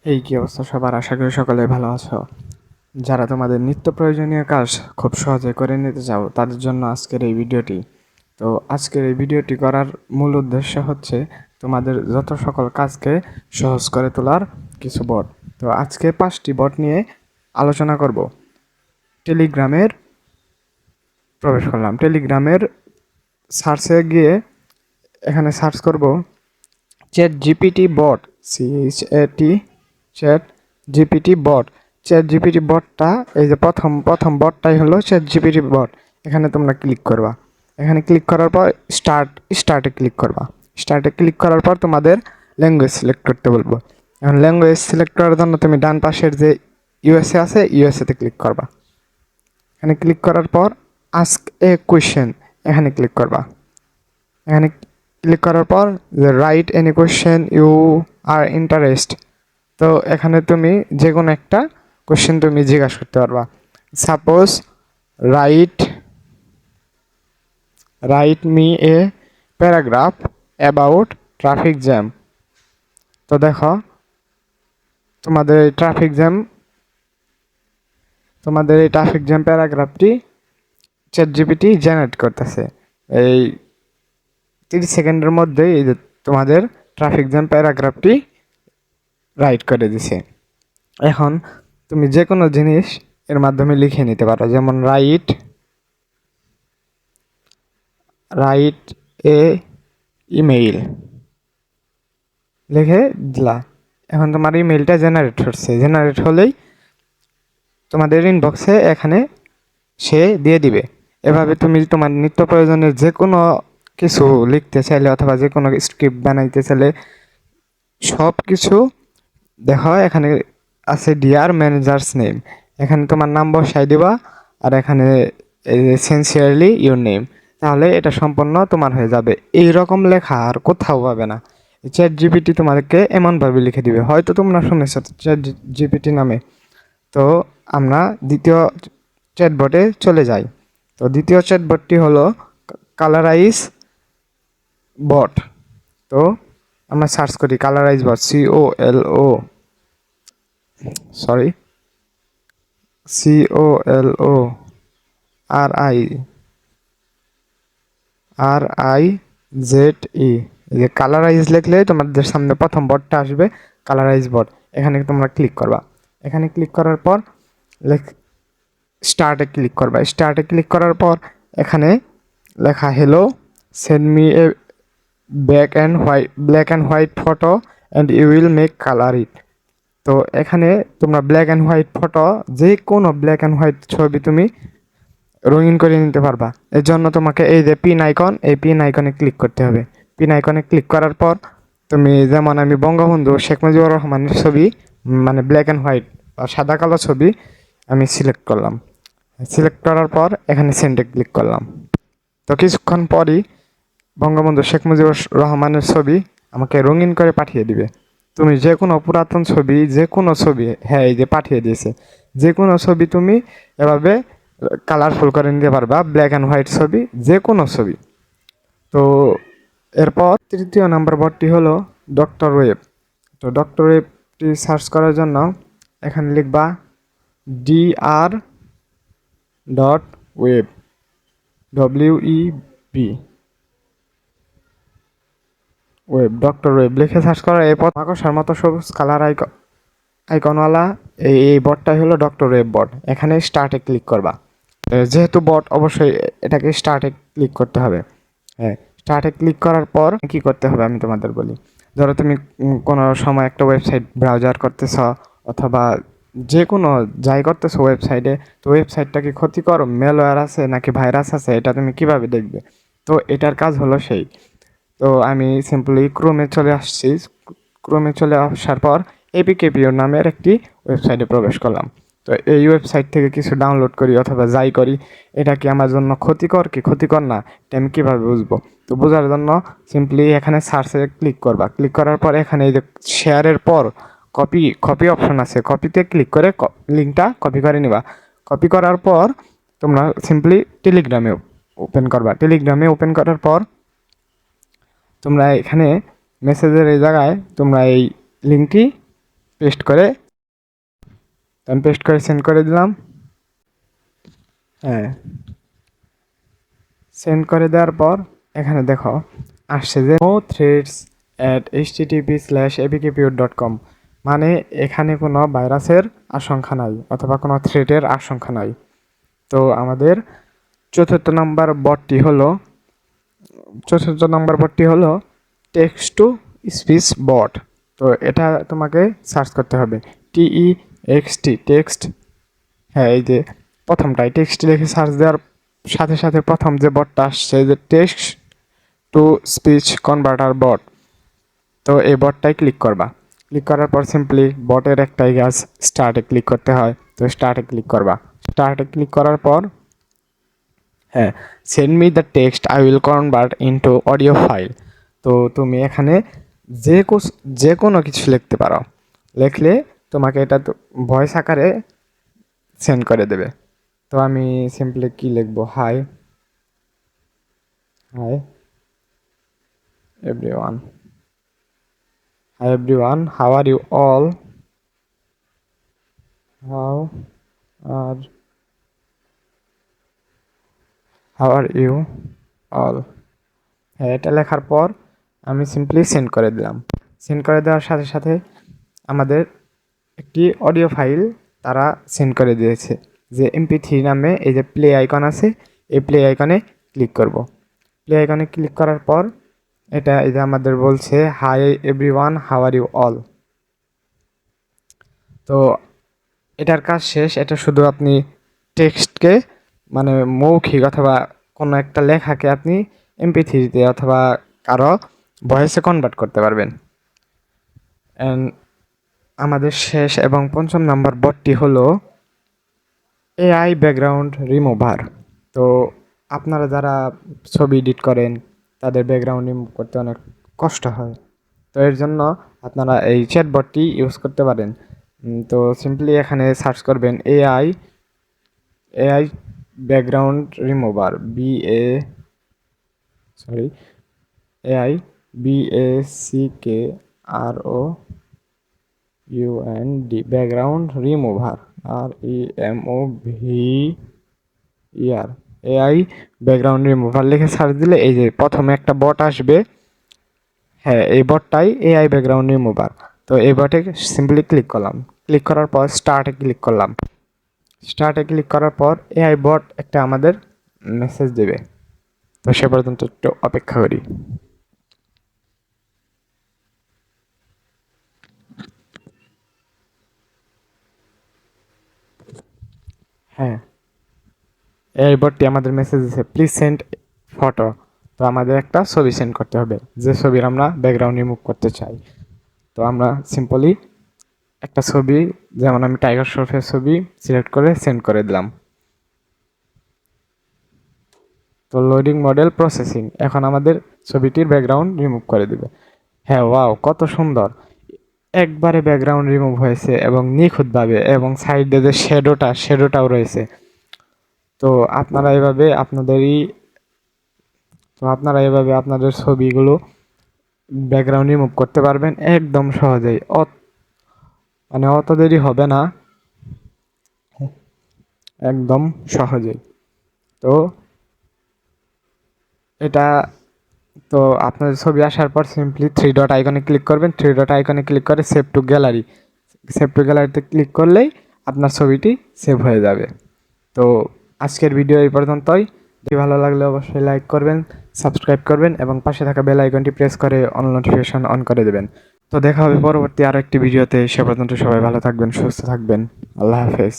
এই কি অবস্থা সবার, আশা করি সকলে ভালো আছো। যারা তোমাদের নিত্য প্রয়োজনীয় কাজ খুব সহজে করে নিতে চাও তাদের জন্য আজকের এই ভিডিওটি। তো আজকের এই ভিডিওটি করার মূল উদ্দেশ্য হচ্ছে তোমাদের যত সকল কাজকে সহজ করে তোলার কিছু বট। তো আজকে 5টি বট নিয়ে আলোচনা করব। টেলিগ্রামের প্রবেশ করলাম, টেলিগ্রামের সার্চে গিয়ে এখানে সার্চ করব চ্যাট জিপিটি বট, CHAT চ্যাট জিপিটি বট। চ্যাট জিপিটি বটটা এই যে প্রথম বটটাই হলো চ্যাট জিপিটি বট। এখানে তোমরা ক্লিক করবা। এখানে ক্লিক করার পর স্টার্টে ক্লিক করবা। স্টার্টে ক্লিক করার পর তোমাদের ল্যাঙ্গুয়েজ সিলেক্ট করতে বলবো। এখন ল্যাঙ্গুয়েজ সিলেক্ট করার জন্য তুমি ডান পাশের যে ইউএসএ আছে ইউএসএতে ক্লিক করবা। এখানে ক্লিক করার পর আস্ক এ কোয়েশ্চেন এখানে ক্লিক করবা। এখানে ক্লিক করার পর write any question you are interest. তো এখানে তুমি যে কোনো একটা কোশ্চেন তুমি জিজ্ঞাসা করতে পারবা। Suppose write me a paragraph about traffic jam. তো দেখো তোমাদের এই ট্রাফিক জ্যাম প্যারাগ্রাফটি চ্যাট জিপিটি জেনারেট করতেছে। এই 30 সেকেন্ডের মধ্যে এই যে তোমাদের ট্রাফিক জ্যাম প্যারাগ্রাফটি রাইট করে দিছে। এখন তুমি যে কোনো জিনিস এর মাধ্যমে লিখে নিতে পারো, যেমন রাইট এ ইমেইল লিখে দিলা। এখন তোমার ইমেইলটা জেনারেট হচ্ছে। জেনারেট হলেই তোমাদের ইনবক্সে এখানে সে দিয়ে দিবে। এভাবে তুমি তোমার নিত্য প্রয়োজনের যে কোনো কিছু লিখতে চাইলে অথবা যে কোনো স্ক্রিপ্ট বানাইতে চাইলে সব কিছু দেখো এখানে আছে ডিয়ার ম্যানেজার্স নেম। এখানে তোমার নাম বসাই দিবা আর এখানে সিনসিয়ারলি ইউর নেম। তাহলে এটা সম্পূর্ণ তোমার হয়ে যাবে। এই রকম লেখা আর কোথাও পাবে না। চ্যাট জিপিটি তোমাদেরকে এমনভাবে লিখে দিবে। হয়তো তোমরা শুনেছো চ্যাট জিপিটি নামে। তো আমরা দ্বিতীয় চ্যাটবটে চলে যাই। তো দ্বিতীয় চ্যাটবটটি হলো কালারাইজ বট। তো আমরা সার্চ করি কালারাইজ বট, COLORIZE যে কালারাইজ লিখলে তোমাদের সামনে প্রথম বটটা আসবে, কালারাইজ বট। এখানে তোমরা ক্লিক করবা। এখানে ক্লিক করার পর স্টার্টে ক্লিক করবা। স্টার্টে ক্লিক করার পর এখানে লেখা hello send me a black and white photo and you will make colour it. তো এখানে তোমরা ব্ল্যাক অ্যান্ড হোয়াইট ফটো, যে কোনো ব্ল্যাক অ্যান্ড হোয়াইট ছবি তুমি রঙিন করে নিতে পারবা। এর জন্য তোমাকে এই যে পিন আইকনে ক্লিক করতে হবে। পিন আইকনে ক্লিক করার পর তুমি, যেমন আমি বঙ্গবন্ধু শেখ মুজিবুর রহমানের ছবি, মানে ব্ল্যাক অ্যান্ড হোয়াইট বা সাদা কালো ছবি আমি সিলেক্ট করলাম। সিলেক্ট করার পর এখানে সেন্ডে ক্লিক করলাম। তো কিছুক্ষণ পরই বঙ্গবন্ধু শেখ মুজিবুর রহমানের ছবি আমাকে রঙিন করে পাঠিয়ে দিবে। তুমি যে কোনো পুরাতন ছবি, যে কোনো ছবি, হ্যাঁ এই যে পাঠিয়ে দিয়েছে, যে কোনো ছবি তুমি এভাবে কালারফুল করে নিতে পারবা। ব্ল্যাক অ্যান্ড হোয়াইট ছবি, যে কোনো ছবি। তো এরপর তৃতীয় নাম্বার বটটি হলো ডক্টর ওয়েব। তো ডক্টর ওয়েবটি সার্চ করার জন্য এখানে লিখবা dr.web, ওয়েব, ডক্টর ওয়েব লিখে সার্চ করার এরপর মাকড়সার মতো সবুজ কালার আইকনওয়ালা এই বটটাই হলো ডক্টর ওয়েব বট। এখানে স্টার্টে ক্লিক করবা। যেহেতু বট অবশ্যই এটাকে স্টার্টে ক্লিক করতে হবে। হ্যাঁ, স্টার্টে ক্লিক করার পর কি করতে হবে আমি তোমাদের বলি। ধরো তুমি কোনো সময় একটা ওয়েবসাইট ব্রাউজার করতেছ অথবা যে কোনো যাই করতেছো ওয়েবসাইটে, তো ওয়েবসাইটটা কি ক্ষতিকর, ম্যালওয়্যার আছে নাকি ভাইরাস আছে, এটা তুমি কিভাবে দেখবে? তো এটার কাজ হলো সেই। তো আমি সিম্পলি ক্রোমে চলে আসছি। ক্রোমে চলে আসার পর এপিকেপিও নামের একটি ওয়েবসাইটে প্রবেশ করলাম। তো এই ওয়েবসাইট থেকে কিছু ডাউনলোড করি অথবা যাই করি, এটা কি আমার জন্য ক্ষতিকর কি ক্ষতিকর না, এটা আমি কীভাবে বুঝবো? তো বোঝার জন্য সিম্পলি এখানে সার্চে ক্লিক করবা। ক্লিক করার পর এখানে এই যে শেয়ারের পর কপি অপশন আছে, কপিতে ক্লিক করে লিঙ্কটা কপি করে নিবা। কপি করার পর তোমরা সিম্পলি টেলিগ্রামে ওপেন করবা। টেলিগ্রামে ওপেন করার পর তোমরা এখানে মেসেজের এই জায়গায় তোমরা এই লিঙ্কটি পেস্ট করে আমি পেস্ট করে সেন্ড করে দিলাম। হ্যাঁ, সেন্ড করে দেওয়ার পর এখানে দেখো আসছে যে নো থ্রেডস @http/abkpure.com, মানে এখানে কোনো ভাইরাসের আশঙ্কা নাই অথবা কোনো থ্রেটের আশঙ্কা নাই। তো আমাদের চতুর্থ নম্বর বটটি হলো টেক্সট টু স্পিচ বট। তো এটা তোমাকে সার্চ করতে হবে টেক্সট। হ্যাঁ, এই যে প্রথমটাই টেক্সট লিখে সার্চ দেওয়ার সাথে সাথে প্রথম যে বটটা আসছে যে টেক্সট টু স্পিচ কনভার্টার বট। তো এই বটটাই ক্লিক করবা। ক্লিক করার পর সিম্পলি বটের একটাই কাজ, স্টার্টে ক্লিক করতে হয়। তো স্টার্টে ক্লিক করবা। স্টার্টে ক্লিক করার পর হ্যাঁ, send me the text I will convert into audio file. তো তুমি এখানে যে কোনো কিছু লিখতে পারো, লিখলে তোমাকে এটা ভয়েস আকারে সেন্ড করে দেবে। তো আমি সিম্পলি কি লিখবো, hi everyone, how are you all, how are you all. হ্যাঁ, এটা লেখার পর আমি সিম্পলি সেন্ড করে দিলাম। সেন্ড করে দেওয়ার সাথে সাথে আমাদের একটি অডিও ফাইল তারা সেন্ড করে দিয়েছে, যে MP3 নামে এই যে প্লে আইকন আছে, এই প্লে আইকনে ক্লিক করব। প্লে আইকনে ক্লিক করার পর এটা এই যে আমাদের বলছে hi everyone, how are you all. তো এটার কাজ শেষ। এটা শুধু আপনি টেক্সটকে মানে মৌখিক অথবা কোনো একটা লেখাকে আপনি MP3-তে অথবা কারো ভয়েসে কনভার্ট করতে পারবেন। অ্যান্ড আমাদের শেষ এবং পঞ্চম নাম্বার বটটি হলো AI ব্যাকগ্রাউন্ড রিমুভার। তো আপনারা যারা ছবি এডিট করেন তাদের ব্যাকগ্রাউন্ড রিমুভ করতে অনেক কষ্ট হয়। তো এর জন্য আপনারা এই চ্যাটবটটি ইউজ করতে পারেন। তো সিম্পলি এখানে সার্চ করবেন AI background remover, AI BACKROUND background remover, REMOVER, AI background remover লিখে সার্চ দিলে এই যে প্রথমে একটা বট আসবে। হ্যাঁ, এই বটটাই AI ব্যাকগ্রাউন্ড রিমুভার। তো এই বটে সিম্পলি ক্লিক করলাম। ক্লিক করার পর স্টার্টে ক্লিক করলাম। স্টার্টে ক্লিক করার পর AI বট একটা আমাদের মেসেজ দেবে। তো সে পর্যন্ত একটু অপেক্ষা করি। হ্যাঁ, এই বটটি আমাদের মেসেজ দিচ্ছে প্লিজ সেন্ড ফটো। তো আমাদের একটা ছবি সেন্ড করতে হবে, যে ছবির আমরা ব্যাকগ্রাউন্ড রিমুভ করতে চাই। তো আমরা সিম্পলি একটা ছবি, যেমন আমি টাইগার শ্রফের ছবি সিলেক্ট করে সেন্ড করে দিলাম। তো লোডিং মডেল প্রসেসিং, এখন আমাদের ছবিটির ব্যাকগ্রাউন্ড রিমুভ করে দিবে। হ্যাঁ, ওয়াও, কত সুন্দর! একবারে ব্যাকগ্রাউন্ড রিমুভ হয়েছে এবং নিখুঁতভাবে, এবং সাইডে যে শ্যাডোটাও রয়েছে। তো আপনারা এভাবে আপনাদের ছবিগুলো ব্যাকগ্রাউন্ড রিমুভ করতে পারবেন একদম সহজেই। মানে অত দেরি হবে না, একদম সহজেই। তো এটা তো আপনাদের ছবি আসার পর সিম্পলি 3 ডট আইকনে ক্লিক করবেন। 3 ডট আইকনে ক্লিক করে সেভ টু গ্যালারিতে ক্লিক করলেই আপনার ছবিটি সেভ হয়ে যাবে। তো আজকের ভিডিও এই পর্যন্তই। ভালো লাগলে অবশ্যই লাইক করবেন, সাবস্ক্রাইব করবেন এবং পাশে থাকা বেল আইকনটি প্রেস করে অল নোটিফিকেশন অন করে দেবেন। তো দেখা হবে পরবর্তী আরো একটি ভিডিওতে। সে পর্যন্ত সবাই ভালো থাকবেন, সুস্থ থাকবেন। আল্লাহ হাফেজ।